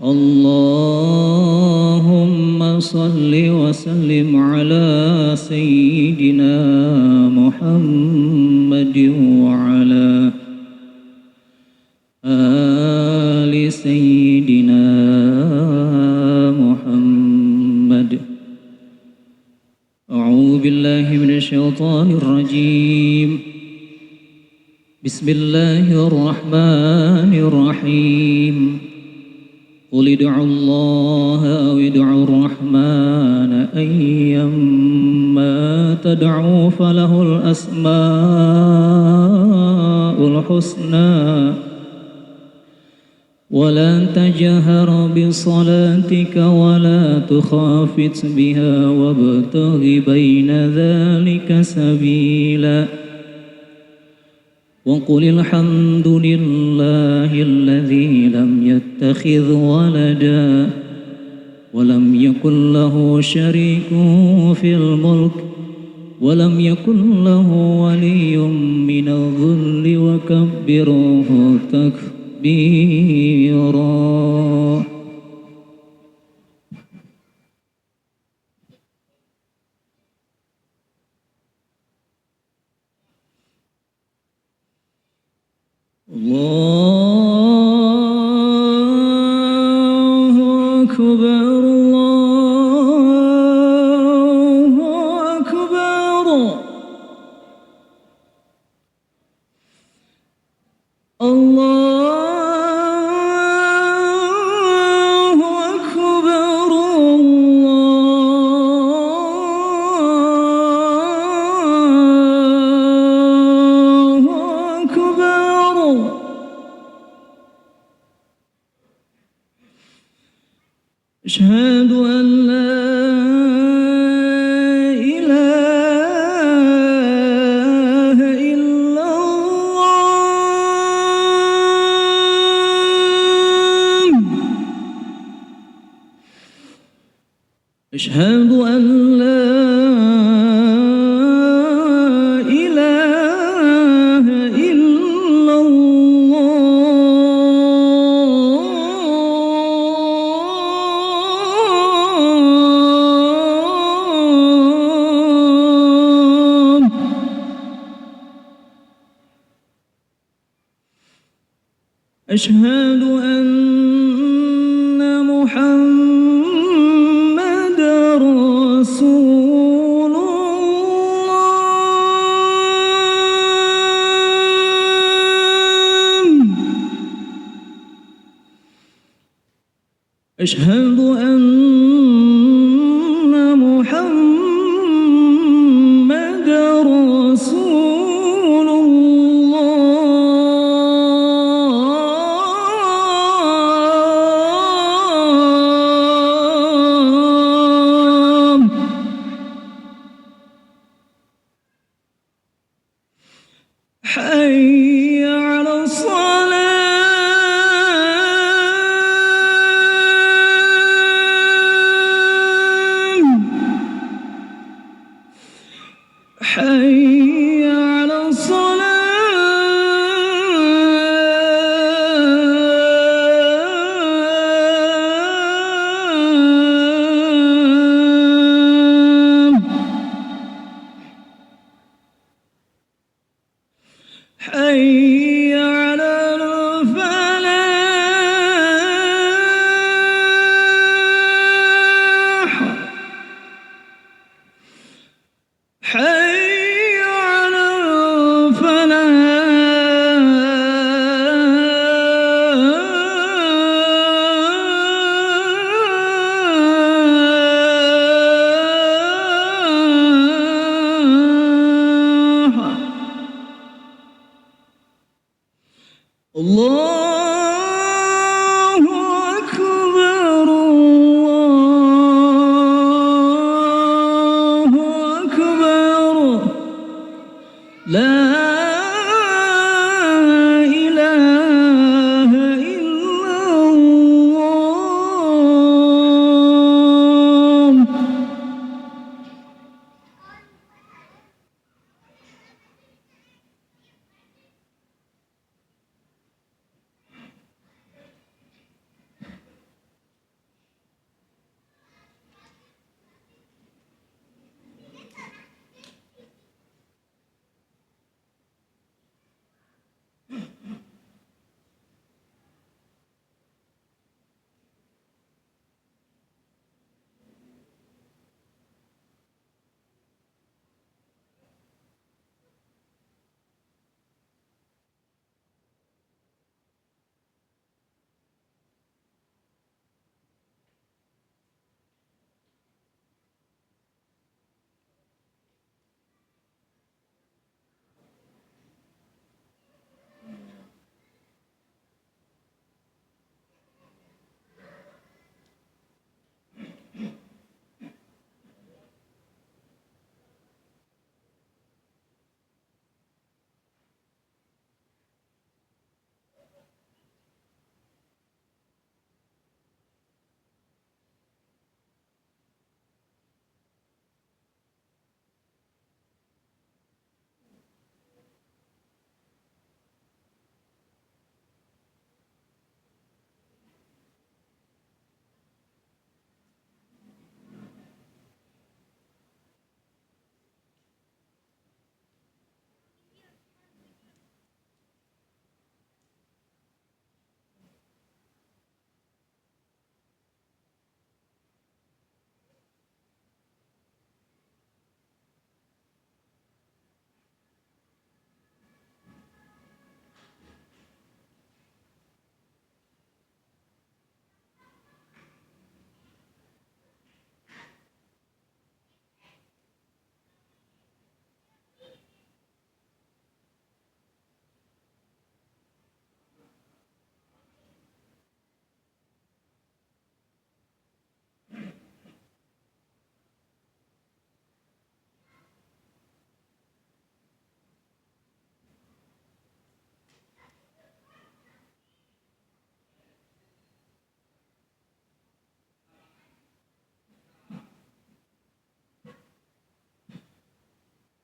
اللهم صل وسلم على سيدنا محمد وعلى آل سيدنا محمد. أعوذ بالله من الشيطان الرجيم. بسم الله الرحمن الرحيم. قل ادعوا الله أو ادعوا الرحمن أيما تدعوا فله الأسماء الحسنى ولا تجهر بصلاتك ولا تخافت بها وابتغ بين ذلك سبيلا وقل الحمد لله الذي لم يتخذ ولدا ولم يكن له شريك في الملك ولم يكن له ولي من الذل وكبره تكبيرا. الله أكبر الله أكبر. الله أكبر الله أكبر. أشهد أن لا إله إلا الله. أشهد أن لا إله إلا الله. أشهد أن محمد رسول الله. أشهد أن محمد رسول الله. حي على الصلاة.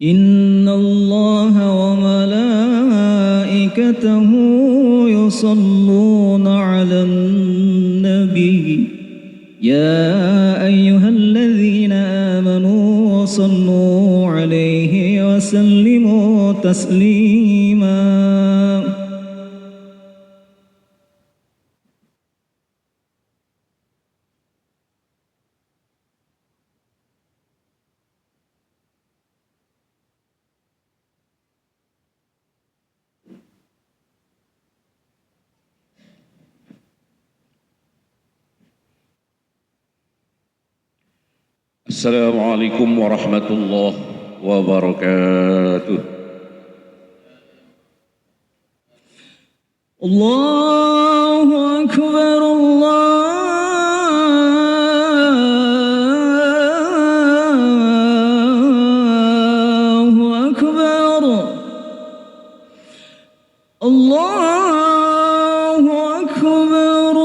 إن الله وملائكته يصلون على النبي يا أيها الذين آمنوا صلوا عليه وسلموا تسليما. Assalamualaikum warahmatullahi wabarakatuh. Allahu Akbar, Allahu Akbar, Allahu Akbar,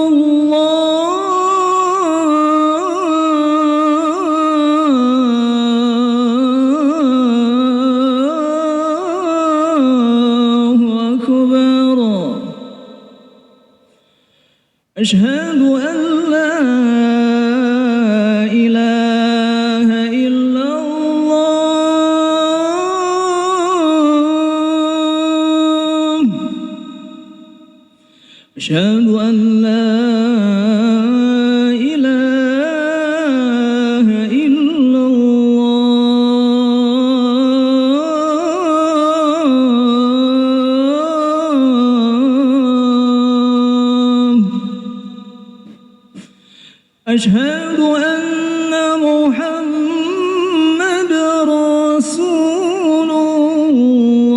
أشهد أن لا إله إلا الله. أشهد أن لا إله إلا الله. أشهد أن محمد رسول الله.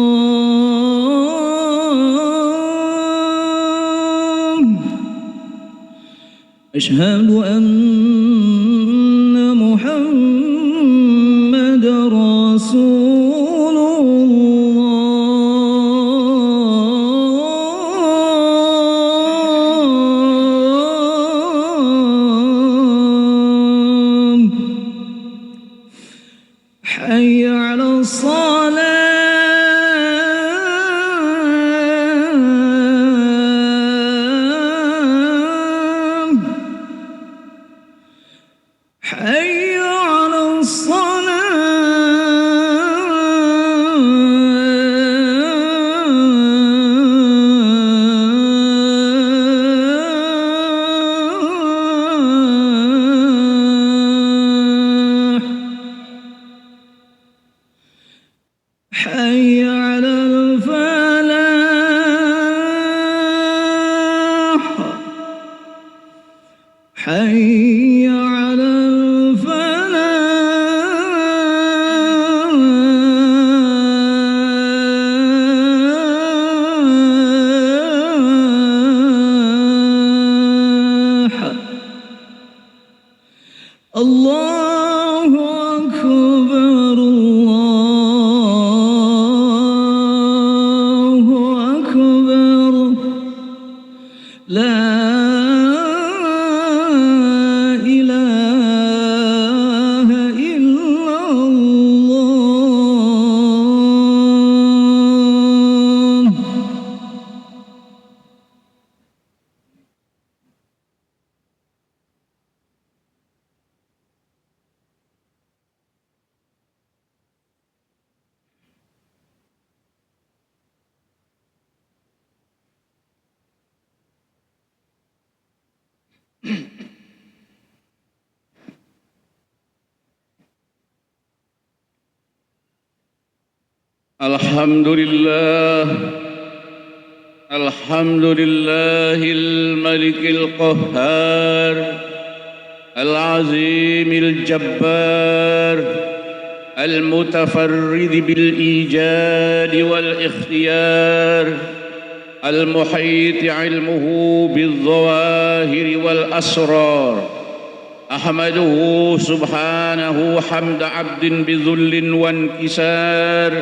أشهد أن محمد رسول الله. حي على الصلاة. حي على الصلاة. حي على الفلاح. حي على الفلاح. الله أكبر، الله أكبر، لا إله إلا الله. الحمد لله، الحمد لله الملك القهار العظيم الجبار المتفرد بالإيجاد والاختيار المحيط علمه بالظواهر والأسرار. أحمده سبحانه حمد عبد بذل وانكسار،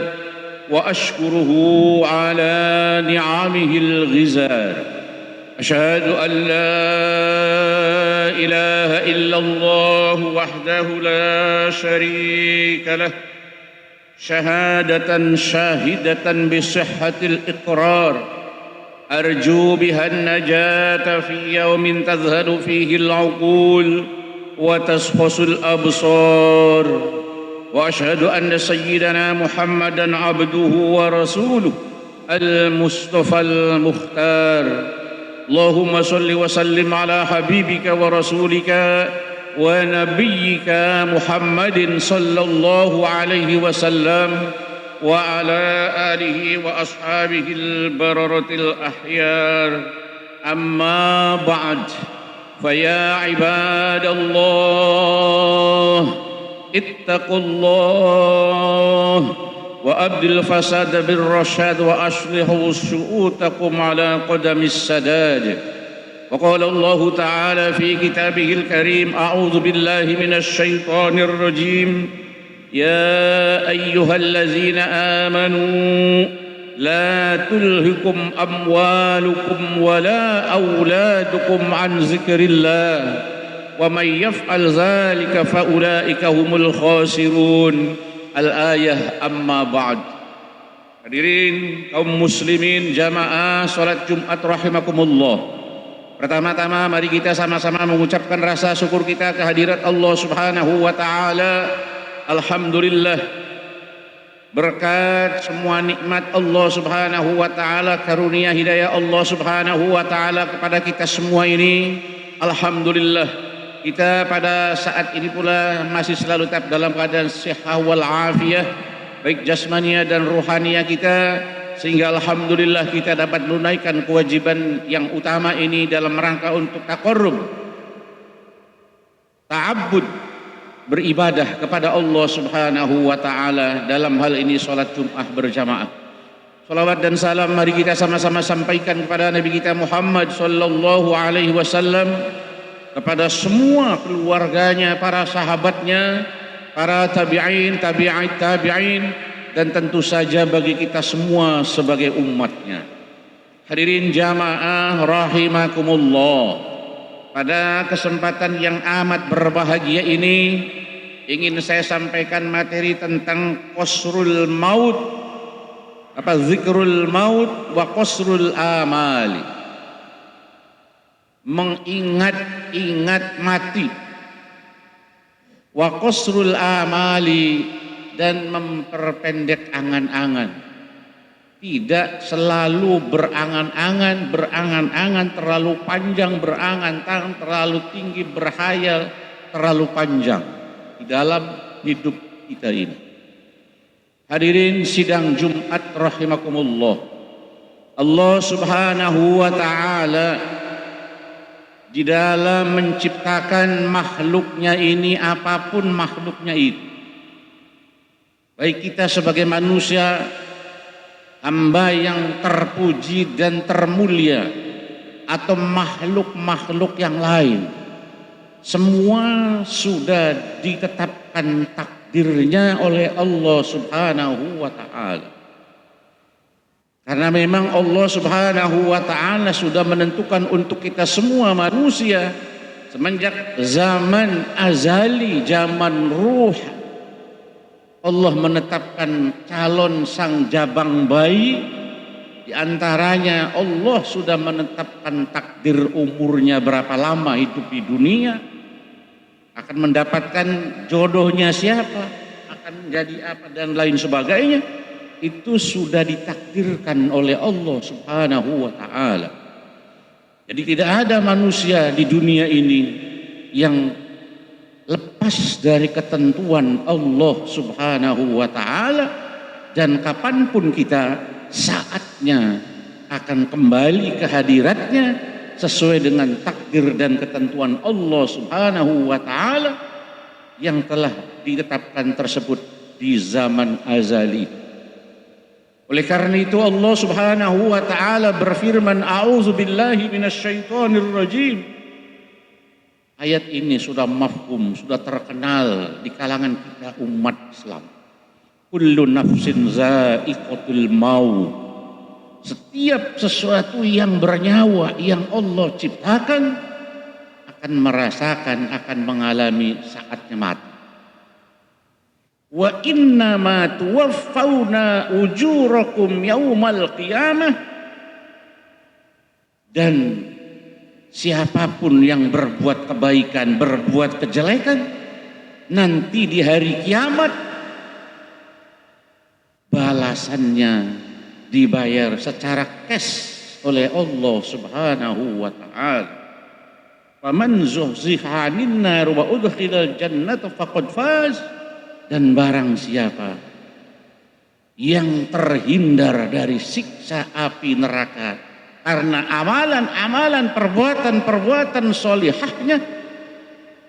وأشكره على نعمه الغزار. أشهد أن لا إله إلا الله وحده لا شريك له، شهادة شاهدة بصحة الإقرار أرجو بها النجاة في يوم تذهل فيه العقول وتشخص الأبصار، وأشهد أن سيدنا محمدًا عبده ورسوله المصطفى المختار. اللهم صل وسلم على حبيبك ورسولك ونبيك محمد صلى الله عليه وسلم وعلى آله وأصحابه البررة الأحيار. أما بعد، فيا عباد الله اتقوا الله وأبدل الفساد بالرشاد وأصلحوا شؤونكم على قدم السداد. وقال الله تعالى في كتابه الكريم: أعوذ بالله من الشيطان الرجيم، يا أيها الذين آمنوا لا تلهكم أموالكم ولا أولادكم عن ذكر الله ومن يفعل ذلك فأولئك هم الخاسرون. Al-ayah. Amma ba'd. Hadirin kaum muslimin jamaah salat Jumat rahimakumullah. Pertama-tama mari kita sama-sama mengucapkan rasa syukur kita kehadirat Allah Subhanahu wa taala. Alhamdulillah, berkat semua nikmat Allah Subhanahu wa taala, karunia hidayah Allah Subhanahu wa taala kepada kita semua ini, alhamdulillah kita pada saat ini pula masih selalu tetap dalam keadaan sehat wal afiyah, baik jasmania dan ruhania kita, sehingga alhamdulillah kita dapat menunaikan kewajiban yang utama ini dalam rangka untuk taqarrub, ta'abbud, beribadah kepada Allah Subhanahu wa taala, dalam hal ini salat Jumat berjamaah. Salawat dan salam mari kita sama-sama sampaikan kepada Nabi kita Muhammad sallallahu alaihi wasallam, kepada semua keluarganya, para sahabatnya, para tabi'in, tabi'at tabi'in, dan tentu saja bagi kita semua sebagai umatnya. Hadirin jamaah rahimakumullah, pada kesempatan yang amat berbahagia ini ingin saya sampaikan materi tentang qasrul maut, zikrul maut wa qasrul amali, mengingat-ingat mati, wa qasrul amali, dan memperpendek angan-angan. Tidak selalu berangan-angan terlalu panjang, berangan-angan terlalu tinggi, berhayal terlalu panjang di dalam hidup kita ini. Hadirin sidang Jumat rahimakumullah, Allah Subhanahu wa taala di dalam menciptakan makhluknya ini, apapun makhluknya itu, baik kita sebagai manusia, hamba yang terpuji dan termulia, atau makhluk-makhluk yang lain, semua sudah ditetapkan takdirnya oleh Allah Subhanahu wa ta'ala. Karena memang Allah Subhanahu wa ta'ala sudah menentukan untuk kita semua manusia semenjak zaman azali, zaman ruh, Allah menetapkan calon sang jabang bayi. Di antaranya Allah sudah menetapkan takdir umurnya berapa lama hidup di dunia, akan mendapatkan jodohnya siapa, akan menjadi apa dan lain sebagainya. Itu sudah ditakdirkan oleh Allah Subhanahu wa ta'ala. Jadi tidak ada manusia di dunia ini yang lepas dari ketentuan Allah Subhanahu wa ta'ala, dan kapanpun kita saatnya akan kembali ke hadiratnya sesuai dengan takdir dan ketentuan Allah Subhanahu wa ta'ala yang telah ditetapkan tersebut di zaman azali. Oleh karena itu Allah Subhanahu wa ta'ala berfirman, A'udzu billahi minasyaitonir rajim. Ayat ini sudah mafhum, sudah terkenal di kalangan kita umat Islam. Kullu nafsin za'iqatul maut. Setiap sesuatu yang bernyawa yang Allah ciptakan akan merasakan, akan mengalami saatnya mati. Wa inna ma tuwaffawna ujurakum yaumal qiyamah, dan siapapun yang berbuat kebaikan, berbuat kejelekan, nanti di hari kiamat balasannya dibayar secara cash oleh Allah Subhanahu wa taala. Faman zuhziha 'anil nar wa udkhilal jannata faqad faz. Dan barang siapa yang terhindar dari siksa api neraka karena amalan-amalan, perbuatan-perbuatan solihahnya,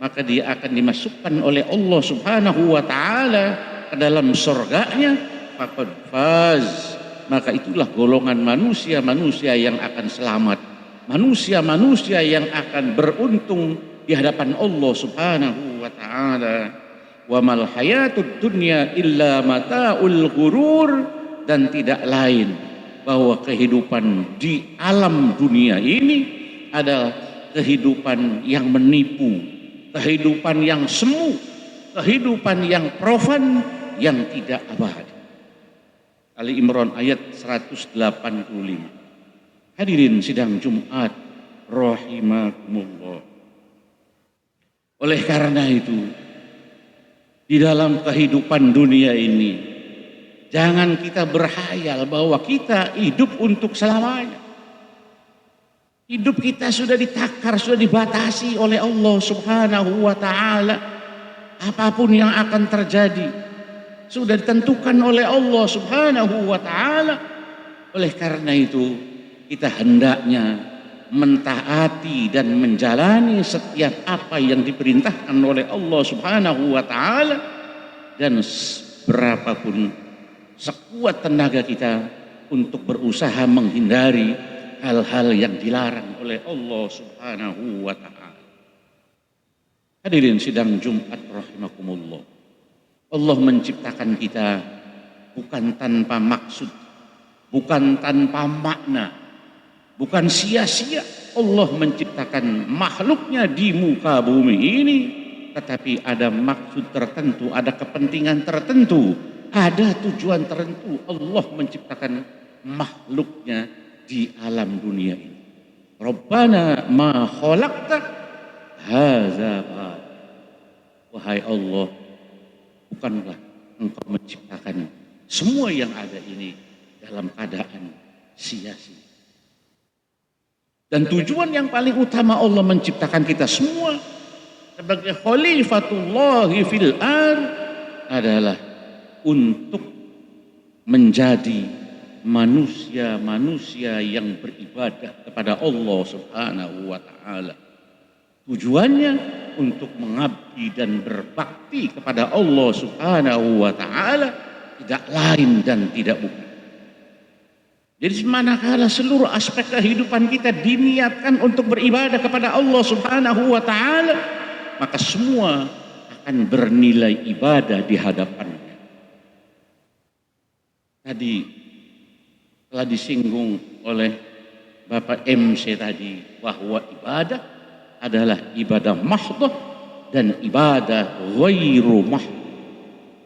maka dia akan dimasukkan oleh Allah Subhanahu wa taala ke dalam surganya. Faqad faz. Maka itulah golongan manusia-manusia yang akan selamat, manusia-manusia yang akan beruntung di hadapan Allah Subhanahu wa taala. Wa mal hayatud dunya illa mata'ul ghurur, dan tidak lain bahwa kehidupan di alam dunia ini adalah kehidupan yang menipu, kehidupan yang semu, kehidupan yang profan, yang tidak abadi. Ali Imran ayat 185. Hadirin sidang Jumat rahimakumullah. Oleh karena itu, di dalam kehidupan dunia ini, jangan kita berhayal bahwa kita hidup untuk selamanya. Hidup kita sudah ditakar, sudah dibatasi oleh Allah Subhanahu wa taala. Apapun yang akan terjadi sudah ditentukan oleh Allah Subhanahu wa taala. Oleh karena itu, kita hendaknya mentaati dan menjalani setiap apa yang diperintahkan oleh Allah Subhanahu wa taala, dan berapapun sekuat tenaga kita untuk berusaha menghindari hal-hal yang dilarang oleh Allah Subhanahu wa taala. Hadirin sidang Jumat rahimakumullah. Allah menciptakan kita bukan tanpa maksud, bukan tanpa makna, bukan sia-sia. Allah menciptakan makhluknya di muka bumi ini, tetapi ada maksud tertentu, ada kepentingan tertentu, ada tujuan tertentu. Allah menciptakan makhluknya di alam dunia ini. Rabbana ma khalaqta hadza batil. Wahai Allah, bukanlah Engkau menciptakan semua yang ada ini dalam keadaan sia-sia. Dan tujuan yang paling utama Allah menciptakan kita semua sebagai khalifatullahi fil ardh adalah untuk menjadi manusia-manusia yang beribadah kepada Allah Subhanahu wa taala. Tujuannya untuk mengabdi dan berbakti kepada Allah Subhanahu wa taala, tidak lain dan tidak bukan. Jadi manakala seluruh aspek kehidupan kita diniatkan untuk beribadah kepada Allah Subhanahu wa taala, maka semua akan bernilai ibadah di hadapannya. Tadi telah disinggung oleh Bapak MC tadi bahwa ibadah adalah ibadah mahdhah dan ibadah ghairu mahdhah.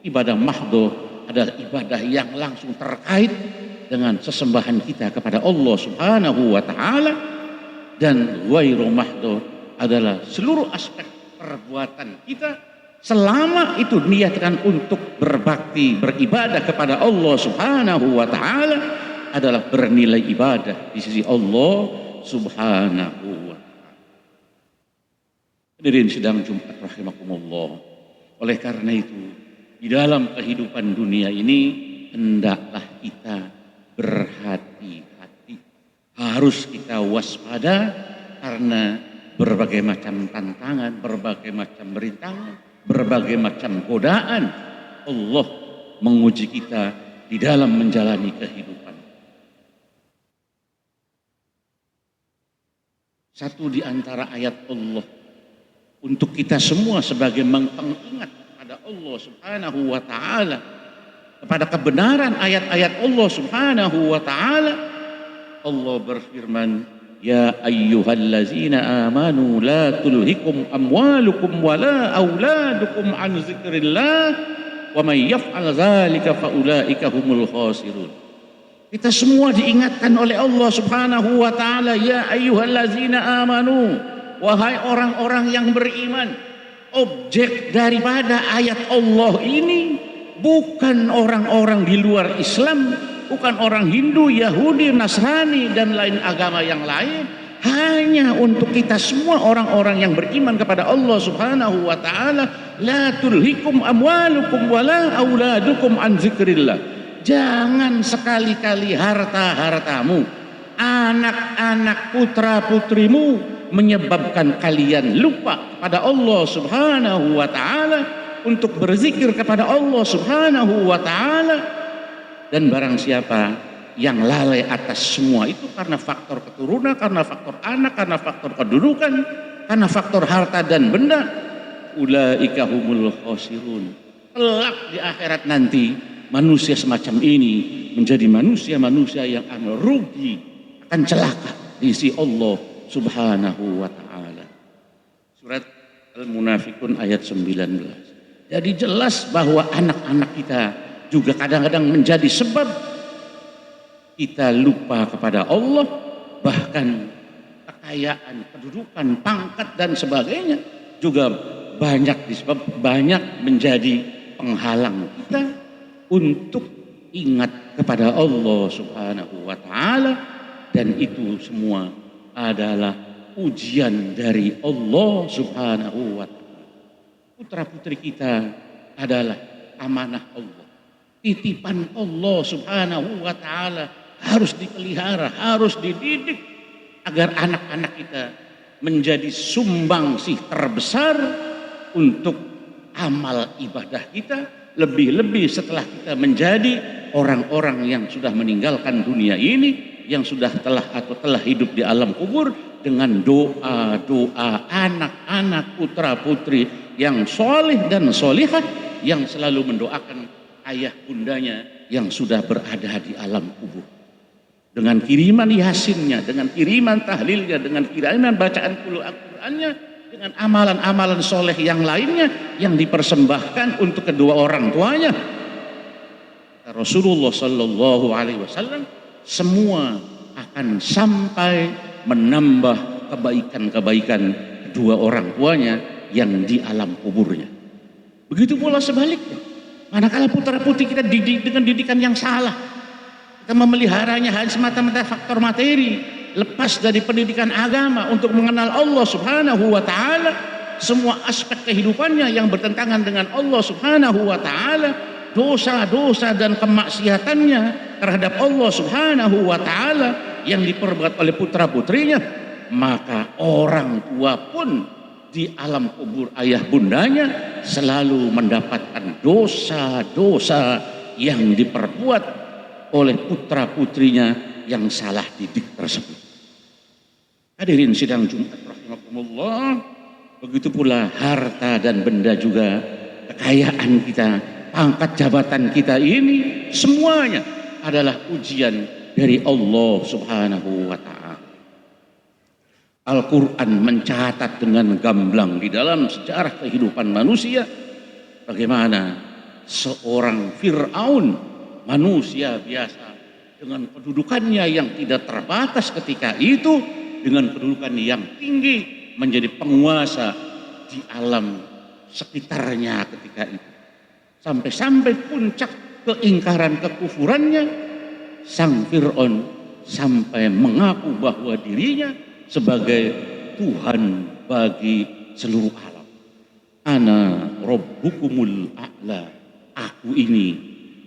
Ibadah mahdhah adalah ibadah yang langsung terkait dengan sesembahan kita kepada Allah Subhanahu wa taala, dan ghairu mahdhah adalah seluruh aspek perbuatan kita selama itu niatkan untuk berbakti, beribadah kepada Allah Subhanahu wa taala adalah bernilai ibadah di sisi Allah Subhanahu wa taala. Hadirin sidang Jumat rahimakumullah. Oleh karena itu, di dalam kehidupan dunia ini hendaklah kita berhati-hati. Harus kita waspada karena berbagai macam tantangan, berbagai macam rintangan, berbagai macam godaan Allah menguji kita di dalam menjalani kehidupan. Satu di antara ayat Allah untuk kita semua sebagai pengingat pada Allah Subhanahu wa taala, kepada kebenaran ayat-ayat Allah Subhanahu wa taala, Allah berfirman, ya ayyuhallazina amanu la tulhikum amwalukum wala auladukum an zikrillah wa may yaf'al dzalika faulaika humul khasirun. Kita semua diingatkan oleh Allah Subhanahu wa taala, ya ayyuhallazina amanu, wahai orang-orang yang beriman. Objek daripada ayat Allah ini bukan orang-orang di luar Islam, bukan orang Hindu, Yahudi, Nasrani dan lain agama yang lain, hanya untuk kita semua orang-orang yang beriman kepada Allah Subhanahu wa taala. La tulhikum amwalukum wala auladukum an zikrillah. Jangan sekali-kali harta-hartamu, anak-anak putra-putrimu menyebabkan kalian lupa kepada Allah Subhanahu wa taala, untuk berzikir kepada Allah Subhanahu wa taala. Dan barang siapa yang lalai atas semua itu karena faktor keturunan, karena faktor anak, karena faktor kedudukan, karena faktor harta dan benda, ulaika humul khasirun. Kelak di akhirat nanti manusia semacam ini menjadi manusia-manusia yang akan rugi, akan celaka di sisi Allah Subhanahu wa ta'ala. Surat Al-Munafikun ayat 19. Jadi jelas bahwa anak-anak kita juga kadang-kadang menjadi sebab kita lupa kepada Allah, bahkan kekayaan, kedudukan, pangkat dan sebagainya juga banyak menjadi penghalang kita untuk ingat kepada Allah Subhanahu wa ta'ala. Dan itu semua adalah ujian dari Allah Subhanahu wa ta'ala. Putra putri kita adalah amanah Allah, titipan Allah Subhanahu wa ta'ala, harus dipelihara, harus dididik agar anak-anak kita menjadi sumbangsih terbesar untuk amal ibadah kita, lebih-lebih setelah kita menjadi orang-orang yang sudah meninggalkan dunia ini, yang telah hidup di alam kubur, dengan doa-doa anak-anak putra putri yang soleh dan solihah, yang selalu mendoakan ayah bundanya yang sudah berada di alam kubur. Dengan kiriman yasinnya, dengan kiriman tahlilnya, dengan kiriman bacaan Al-Qur'annya, dengan amalan-amalan soleh yang lainnya yang dipersembahkan untuk kedua orang tuanya. Rasulullah Sallallahu Alaihi Wasallam semua akan sampai menambah kebaikan-kebaikan kedua orang tuanya yang di alam kuburnya. Begitu pula sebaliknya, manakala putra putri kita didik dengan didikan yang salah, kita memeliharanya hanya semata-mata faktor materi, lepas dari pendidikan agama untuk mengenal Allah Subhanahu wa ta'ala, semua aspek kehidupannya yang bertentangan dengan Allah Subhanahu wa ta'ala, dosa-dosa dan kemaksiatannya terhadap Allah Subhanahu wa ta'ala yang diperbuat oleh putra putrinya, maka orang tua pun di alam kubur ayah bundanya selalu mendapatkan dosa-dosa yang diperbuat oleh putra putrinya yang salah didik tersebut. Hadirin sidang Jumat rahimakumullah, begitu pula harta dan benda juga, kekayaan kita, pangkat jabatan kita ini semuanya adalah ujian dari Allah Subhanahu wa ta'ala. Al-Quran mencatat dengan gamblang di dalam sejarah kehidupan manusia bagaimana seorang Fir'aun, manusia biasa dengan kedudukannya yang tidak terbatas ketika itu, dengan kedudukan yang tinggi, menjadi penguasa di alam sekitarnya ketika itu. Sampai-sampai puncak keingkaran kekufurannya, sang Fir'aun sampai mengaku bahwa dirinya sebagai Tuhan bagi seluruh alam. Ana rabbukumul a'la, aku ini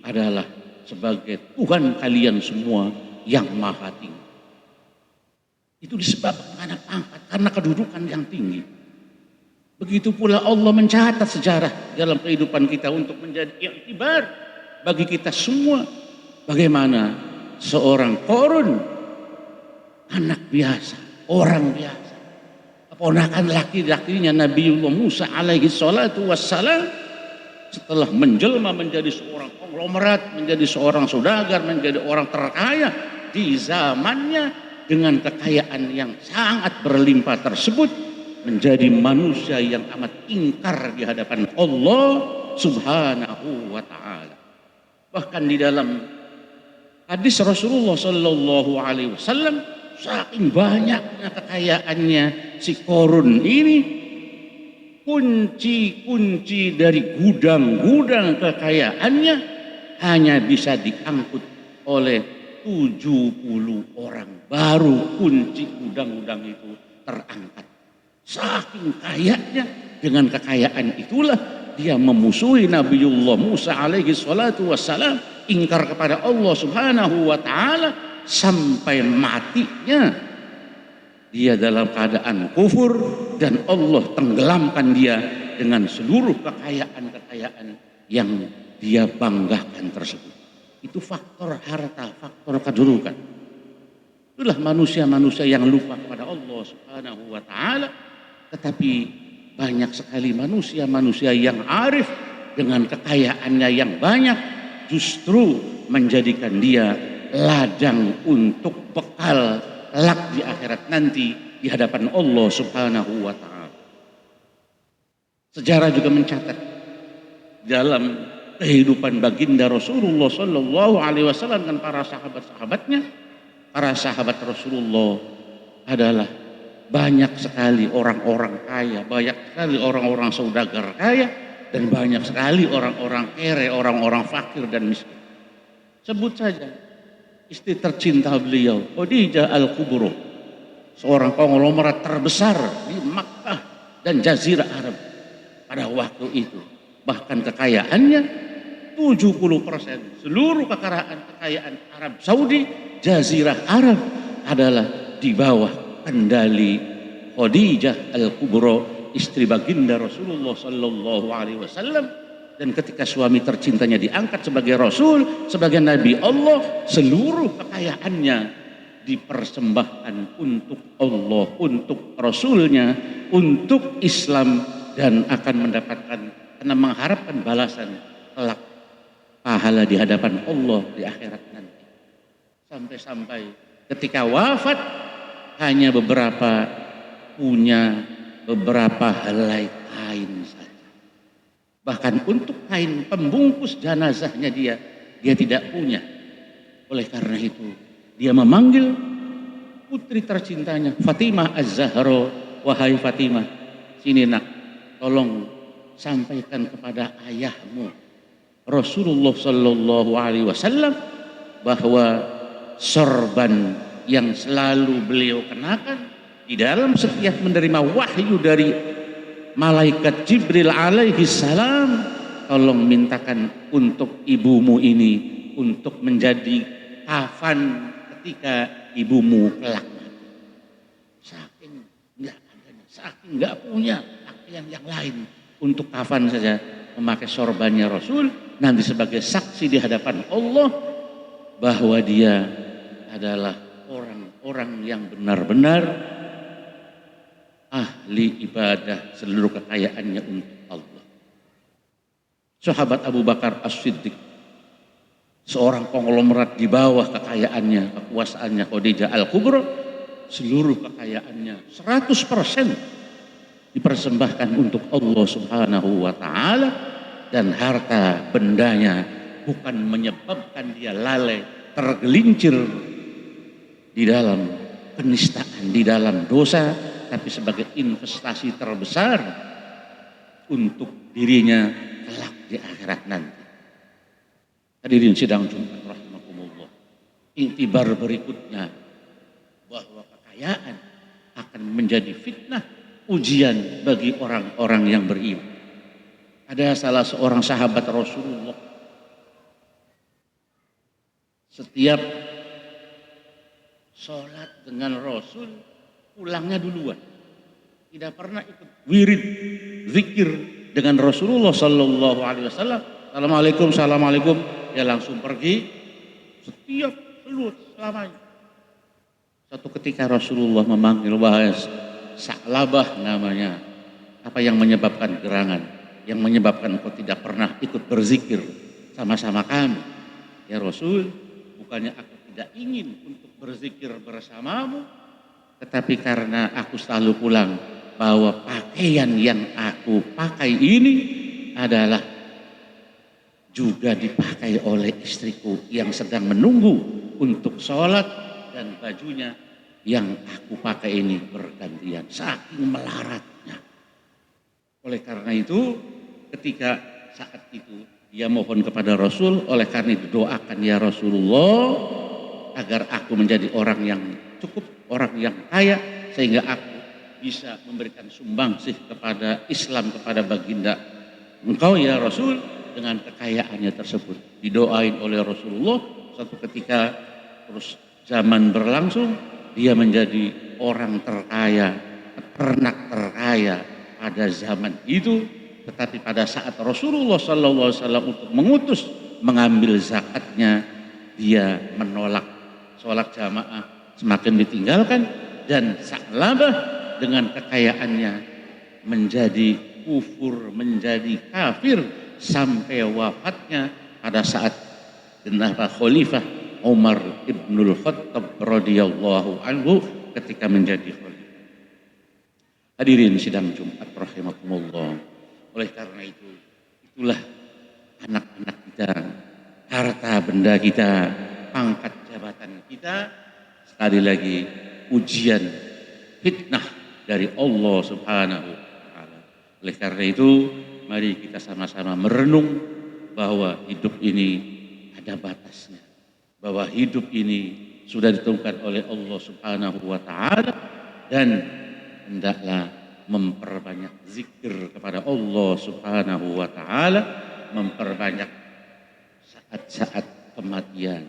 adalah sebagai Tuhan kalian semua yang maha tinggi. Itu disebabkan karena pangkat, karena kedudukan yang tinggi. Begitu pula Allah mencatat sejarah dalam kehidupan kita untuk menjadi iktibar bagi kita semua. Bagaimana seorang Qarun, anak biasa, orang biasa, keponakan laki-lakinya Nabiullah Musa alaihi salatu wassalam, setelah menjelma menjadi seorang konglomerat, menjadi seorang saudagar, menjadi orang terkaya di zamannya, dengan kekayaan yang sangat berlimpah tersebut, menjadi manusia yang amat ingkar di hadapan Allah Subhanahu wa ta'ala. Bahkan di dalam hadis Rasulullah sallallahu alaihi wasallam, saking banyaknya kekayaannya si Qarun ini, kunci-kunci dari gudang-gudang kekayaannya hanya bisa diangkut oleh 70 orang. Baru kunci gudang-gudang itu terangkat. Saking kayanya, dengan kekayaan itulah dia memusuhi Nabiullah Musa alaihi salatu wassalam, ingkar kepada Allah subhanahu wa ta'ala, sampai matinya dia dalam keadaan kufur, dan Allah tenggelamkan dia dengan seluruh kekayaan-kekayaan yang dia banggakan tersebut. Itu faktor harta, faktor kedudukan. Itulah manusia-manusia yang lupa kepada Allah subhanahu wa ta'ala. Tetapi banyak sekali manusia-manusia yang arif, dengan kekayaannya yang banyak, justru menjadikan dia ladang untuk bekal kelak di akhirat nanti di hadapan Allah subhanahu wa ta'ala. Sejarah juga mencatat dalam kehidupan baginda Rasulullah sallallahu alaihi wasallam dan para sahabat-sahabatnya, para sahabat Rasulullah adalah banyak sekali orang-orang kaya, banyak sekali orang-orang saudagar kaya, dan banyak sekali orang-orang kere, orang-orang fakir dan miskin. Sebut saja istri tercinta beliau, Khadijah Al-Kubra, seorang konglomerat terbesar di Makkah dan Jazirah Arab pada waktu itu. Bahkan kekayaannya 70% seluruh kekayaan Arab Saudi, Jazirah Arab adalah di bawah kendali Khadijah Al-Kubra, istri baginda Rasulullah sallallahu alaihi wasallam. Dan ketika suami tercintanya diangkat sebagai Rasul, sebagai Nabi Allah, seluruh kekayaannya dipersembahkan untuk Allah, untuk Rasulnya, untuk Islam, dan akan mendapatkan, karena mengharapkan balasan kelak pahala di hadapan Allah di akhirat nanti. Sampai-sampai ketika wafat hanya punya beberapa helai kain saja. Bahkan untuk kain pembungkus jenazahnya dia tidak punya. Oleh karena itu dia memanggil putri tercintanya, Fatimah Az-Zahra, wahai Fatimah, sini nak, tolong sampaikan kepada ayahmu Rasulullah sallallahu alaihi wasallam bahwa sorban yang selalu beliau kenakan di dalam setiap menerima wahyu dari malaikat Jibril alaihi salam, tolong mintakan untuk ibumu ini untuk menjadi kafan ketika ibumu kelak. Saking enggak adanya, saking enggak punya pakaian yang lain, untuk kafan saja memakai sorbannya Rasul, nanti sebagai saksi di hadapan Allah bahwa dia adalah orang-orang yang benar-benar ahli ibadah, seluruh kekayaannya untuk Allah. Sahabat Abu Bakar As-Siddiq, seorang konglomerat di bawah kekayaannya, kekuasaannya Khadijah Al-Kubra, seluruh kekayaannya 100% dipersembahkan untuk Allah subhanahu wa ta'ala, dan harta bendanya bukan menyebabkan dia lalai, tergelincir di dalam penistaan, di dalam dosa, tapi sebagai investasi terbesar untuk dirinya kelak di akhirat nanti. Hadirin sidang Jumat rahimakumullah, iktibar berikutnya bahwa kekayaan akan menjadi fitnah, ujian bagi orang-orang yang beriman. Ada salah seorang sahabat Rasulullah, setiap sholat dengan Rasul pulangnya duluan, tidak pernah ikut wirid zikir dengan Rasulullah sallallahu alaihi wasallam. Assalamualaikum, assalamualaikum, dia langsung pergi setiap selamanya. Suatu ketika Rasulullah memanggil, wahai Sa'labah namanya, apa yang menyebabkan gerangan, yang menyebabkan kau tidak pernah ikut berzikir sama-sama kami? Ya Rasul, bukannya aku tidak ingin untuk berzikir bersamamu, tetapi karena aku selalu pulang bahwa pakaian yang aku pakai ini adalah juga dipakai oleh istriku yang sedang menunggu untuk sholat, dan bajunya yang aku pakai ini bergantian, saking melaratnya. Oleh karena itu ketika saat itu dia mohon kepada Rasul, oleh karena itu doakan ya Rasulullah agar aku menjadi orang yang cukup, orang yang kaya, sehingga aku bisa memberikan sumbangsih kepada Islam, kepada baginda engkau ya Rasul, dengan kekayaannya tersebut. Didoain oleh Rasulullah. Suatu ketika terus zaman berlangsung, dia menjadi orang terkaya, ternak terkaya pada zaman itu. Tetapi pada saat Rasulullah SAW untuk mengutus mengambil zakatnya, dia menolak sholat jamaah, semakin ditinggalkan, dan Sa'labah dengan kekayaannya menjadi kufur, menjadi kafir sampai wafatnya pada saat Khalifah Umar ibnul Khattab radhiyallahu anhu ketika menjadi khalifah. Hadirin sidang Jumat rahimakumullah. Oleh karena itu, itulah anak-anak kita, harta benda kita, pangkat jabatan kita, sekali lagi ujian, fitnah dari Allah Subhanahu wa Ta'ala. Oleh karena itu, mari kita sama-sama merenung bahwa hidup ini ada batasnya, bahwa hidup ini sudah ditentukan oleh Allah Subhanahu wa Ta'ala, dan hendaklah memperbanyak zikir kepada Allah Subhanahu wa Ta'ala, memperbanyak saat-saat kematian.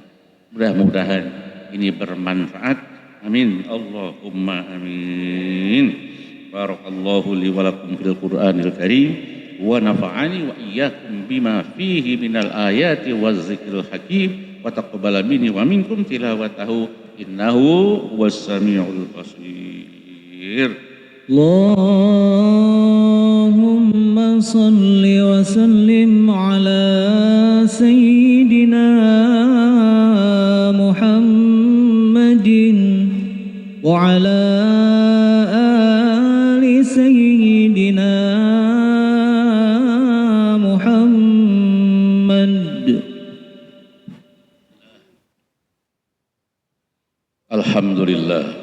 Mudah-mudahan ini bermanfaat. Amin. Allahumma amin. Barakallahu li wa lakum fil Qur'anil Karim wa nafa'ani wa iyyakum bima fihi minal ayati waz zikril hakim wa taqabbala minni wa minkum tilawatahu innahu huwas samiul basir. Allahumma salli wa sallim ala sayyidina Muhammadin wa ala ali sayyidina Muhammad. Alhamdulillah.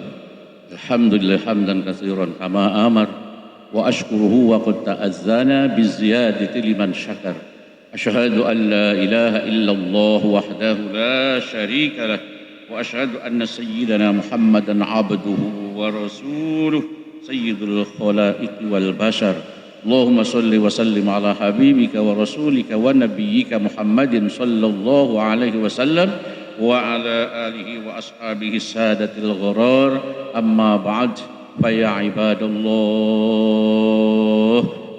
Alhamdulillah hamdan katsiran kama amar wa ashkuruhu wa qad ta'azzana biziyadati liman syakar. Asyhadu an la ilaha illallah wahdahu la syarika lah wa asyhadu anna sayyidana Muhammadan abduhu wa rasuluh sayyidul khalaiqi wal bashar. Allahumma salli wa sallim ala habibika wa rasulika wa nabiyyika Muhammadin sallallahu alaihi wasallam wa ala alihi wa ashabihi sadatil gharar. Amma ba'd, fa ya ibadallah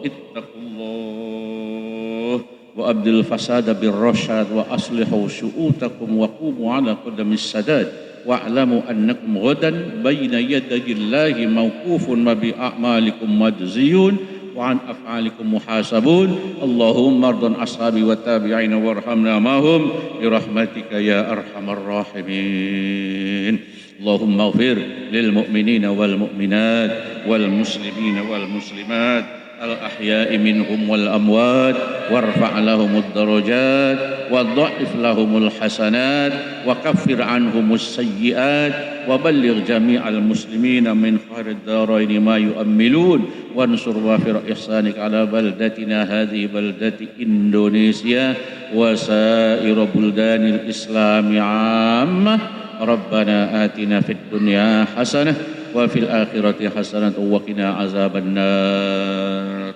ittaqullah wa abdil fasada bir rasyad wa aslihu syu'utakum wa qumu ala qadamis sadad wa'lamu annakum ghadan bayna yadayillahi mawqufun ma bi a'malikum majziyun wa an af'alikum muhasabun. Allahumma ardan ashabi wa tabi'ina warhamna mahum bi rahmatika ya arhamar rahimin. Allahumma ighfir lil mu'minina wal mu'minat wal muslimina wal muslimat al ahya'i minhum wal amwat warfa' lahumud darajat wa dha'if lahumul hasanat wa kaffir anhumus sayyi'at wa balligh jami'al muslimina min khairid darain ma yu'ammilun wansur wafir ihsanik ala baldatina hadhihi baldati Indonesia wa sair buldanil islami ammah. Rabbana atina fid dunya hasanah wa fil akhirati hasanah wa qina azaban nar.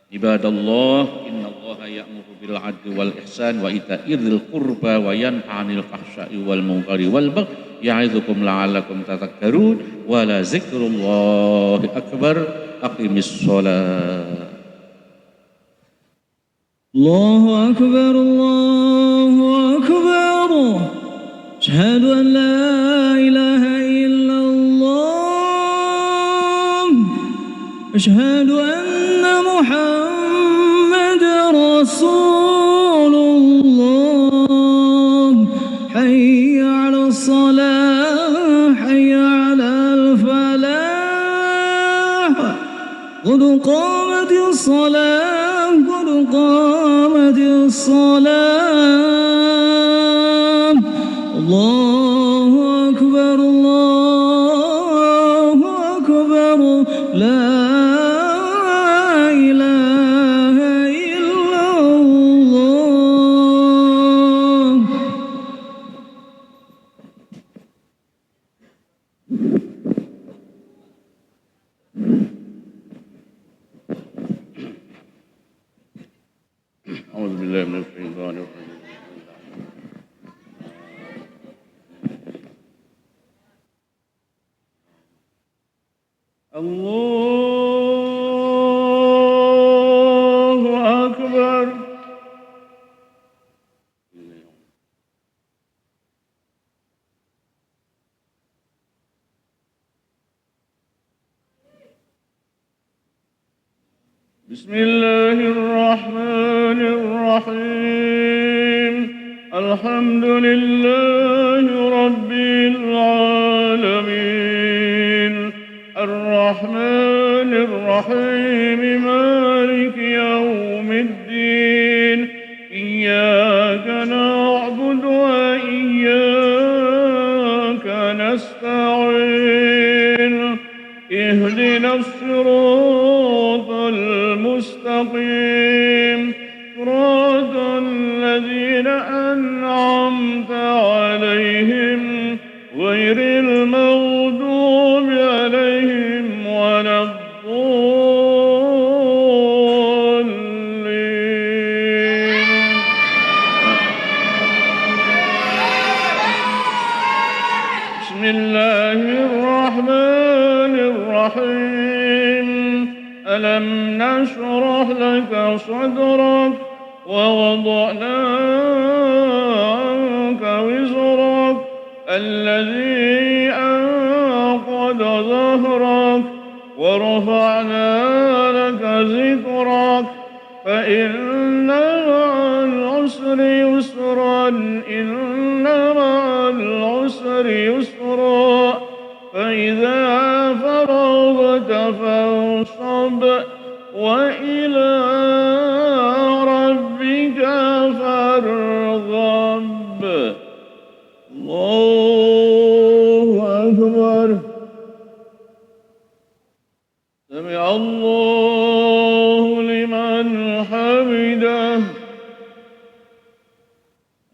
Ibadallah, innallaha ya'muru bil 'adli wal ihsan wa ita'i dzil qurba wa yanha 'anil fahsya'i wal munkari wal baghi ya'idzukum la'allakum tadhakkarun wa la dzikrullahi akbar. Aqimis shalah. Allahu akbar, Allahu akbar. Asyhadu an la ilaha illallah. Asyhadu anna Muhammadar Rasulullah. Hayya 'alas salah, hayya 'alal falah. قد قامت الصلاة قد قامت الصلاة الله أكبر الله أكبر لا إله إلا الله. أعوذ بالله من الشيطان الرجيم. الله أكبر. بسم الله الرحمن الرحيم. الحمد لله رب العالمين الرحمن الرحيم مالك يوم الدين إياك نعبد وإياك نستعين اهدنا الصراط المستقيم صراط الذين أنعمت عليهم غير المغضوب عليهم ولا الضالين. بسم الله الرحمن الرحيم. ألم نشرح لك صدرك ووضعنا عنك وزرك الذي أنقض ظهرك ورفعنا لك ذكرك فإن مع العسر يسرا إن مع العسر يسرا فإذا فرغت فانصب وإلى ربك فارغب. الله أكبر. سمع الله لمن حمده.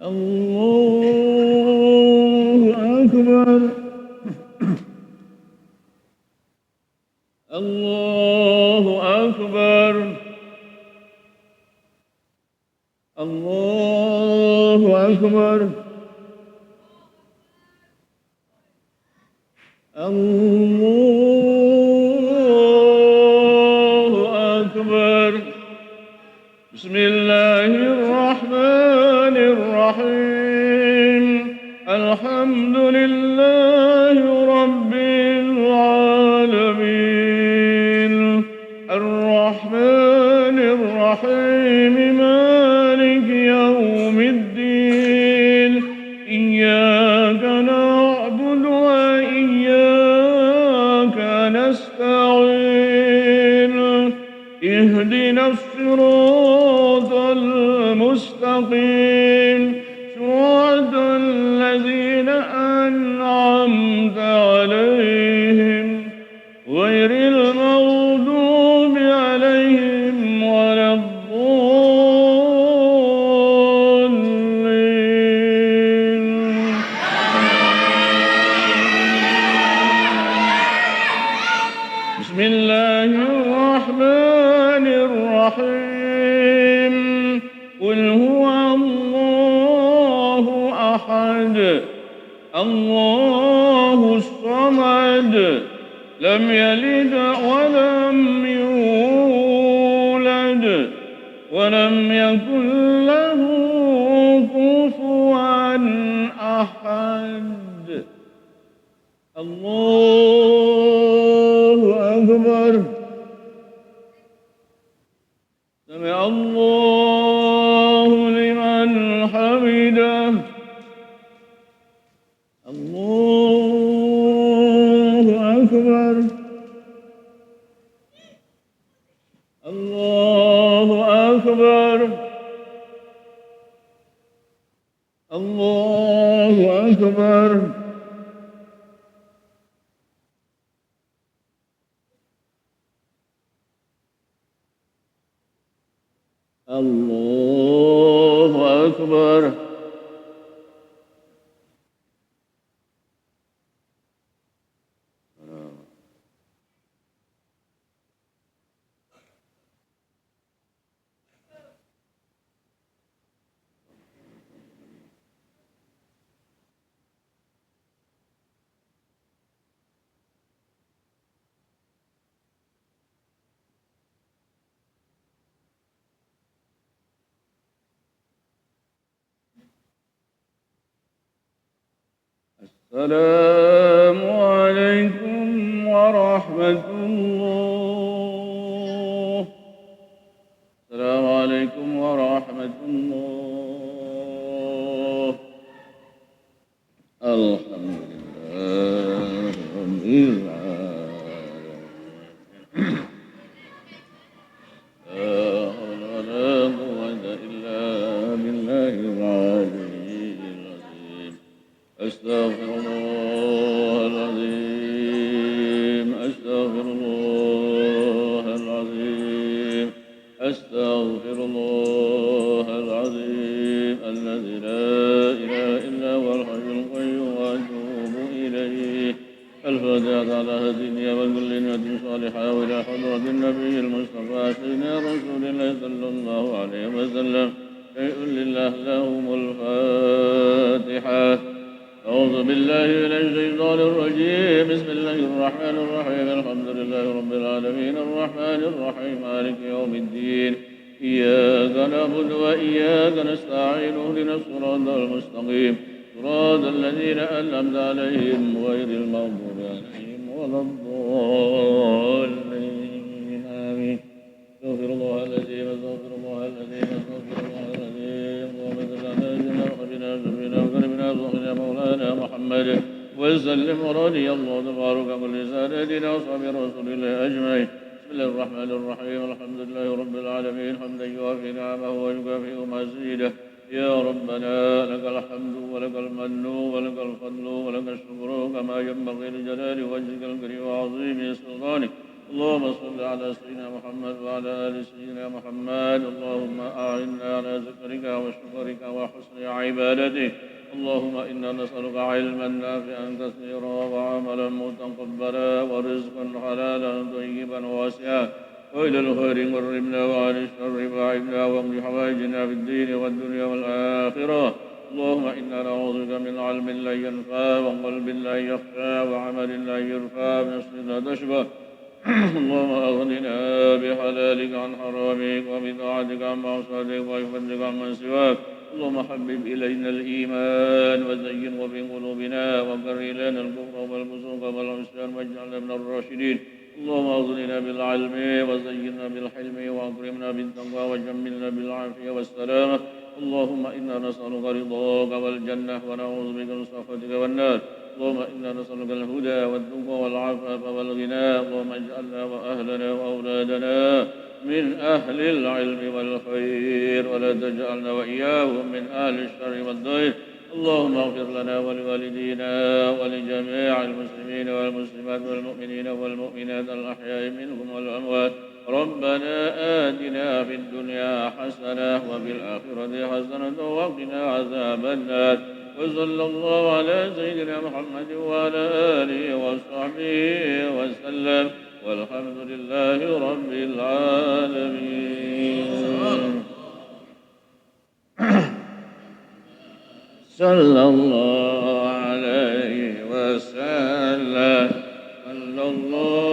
الله أكبر. الله أكبر. الله أكبر. الله أكبر. بسم الله الرحمن الرحيم. الحمد لله رب العالمين الرحمن الرحيم مالك يوم الدين إياك نعبد وإياك نستعين اهدنا الصراط المستقيم صراط الذين أنعمت عليهم غير المغضوب عليهم ولا الضالين. بسم الله الرحمن الرحيم. قل هو الله أحد الله الصمد لم يلد ولم يولد ولم يكن له كفوا أحد. الله أكبر. سمع الله لمن حمده. الله أكبر. الله أكبر الله أكبر الله أكبر السلام عليكم ورحمة الله. السلام عليكم ورحمة الله. الحمد لله رب العالمين. لا حول ولا قوة إلا بالله العلي العظيم. أستغفر الله العظيم. أستغفر الله العظيم. أستغفر الله العظيم الذي لا إله إلا هو الحي القيوم وأتوب إليه. الفاتحة على هدي الدنيا وكل نعمة صالحة وإلى حضرة النبي المصطفى سيدنا رسول الله صلى الله عليه وسلم. شيء لله لهم الفاتحة. أعوذ بالله من الشيطان الرجيم. بسم الله الرحمن الرحيم. الحمد لله رب العالمين الرحمن الرحيم مالك يوم الدين. إياك نعبد وإياك نستعين. اهدنا الصراط المستقيم صراط الذين أنعمت عليهم غير المغضوب عليهم ولا الضالين. آمين. استغفر الله العظيم. استغفر الله العظيم. استغفر الله العظيم. اللهم صل على سيدنا محمد سيدنا وكرمنا وصحبنا مولانا محمد وسلم ورضي الله تبارك كل سادتنا وصحب رسول الله أجمعين. بسم الله الرحمن الرحيم. الحمد لله رب العالمين حمدا يوافي نعمه ويكافئ مزيده. يا ربنا لك الحمد ولك المن ولك الفضل ولك الشكر كما ينبغي لجلال وجهك الكريم وعظيم سلطانك. اللهم صل على سيدنا محمد وعلى آل سيدنا محمد. اللهم أعنا على ذكرك وشكرك وحسن عبادتك. اللهم إنا نسألك علما نافعا كثيرا وعملا متقبلا ورزقا حلالا طيبا واسعا وإلى الخير قربنا وعن الشر بعدنا واقض حوائجنا في الدين والدنيا والآخرة. اللهم إنا نعوذ بك من علم لا ينفع وقلب لا يخشى وعمل لا يرفع ونفس لا تشبع. اللهم أغننا بحلالك عن حرامك وبطاعتك عن معصيتك وبفضلك عمن سواك. اللهم حبب إلينا الإيمان وزينه في قلوبنا وكره إلينا الكفر والفسوق والعصيان واجعلنا من الراشدين. اللهم أغننا بالعلم وزينا بالحلم وأكرمنا بالتقوى وجملنا بالعافية والسلامة. اللهم إنا نسألك رضاك والجنة ونعوذ بك من سخطك والنار. اللهم إنا نسألك الهدى والتقى والعفاف والغنى. اللهم اجعلنا وأهلنا وأولادنا من أهل العلم والخير ولا تجعلنا وإياهم من أهل الشر والضير. اللهم اغفر لنا ولوالدينا ولجميع المسلمين والمسلمات والمؤمنين والمؤمنات الأحياء منهم والأموات. ربنا آتنا في الدنيا حسنة وفي الآخرة حسنة وقنا عذاب النار. وصلى الله على سيدنا محمد وعلى آله وصحبه وسلم والحمد لله رب العالمين. صلى الله عليه وسلم. صلى الله